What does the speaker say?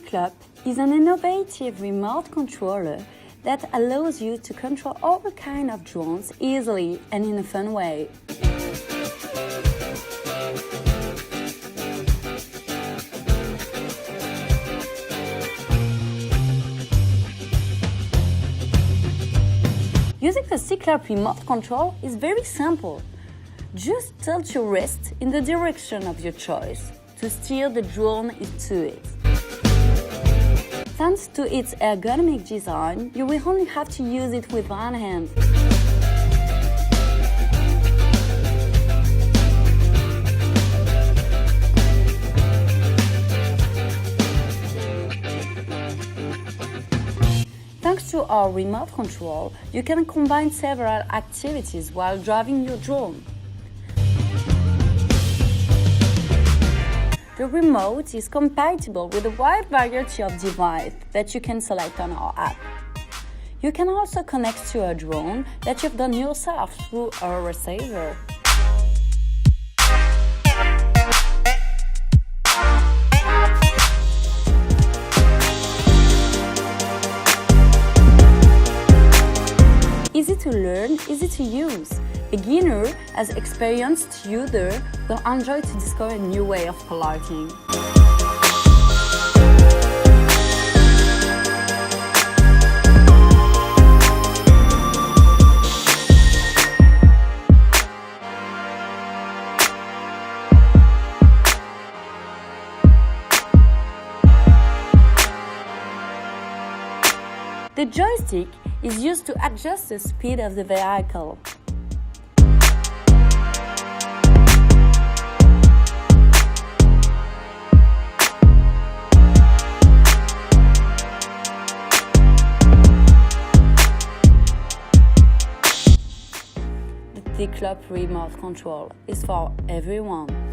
Cyclope is an innovative remote controller that allows you to control all kinds of drones easily and in a fun way. Using the Cyclope remote control is very simple. Just tilt your wrist in the direction of your choice to steer the drone into it. Thanks to its ergonomic design, you will only have to use it with one hand. Thanks to our remote control, you can combine several activities while driving your drone. The remote is compatible with a wide variety of devices that you can select on our app. You can also connect to a drone that you've done yourself through a receiver. Easy to learn, easy to use. Beginner as experienced user will enjoy to discover a new way of piloting. The joystick is used to adjust the speed of the vehicle. The Cyclope remote control is for everyone.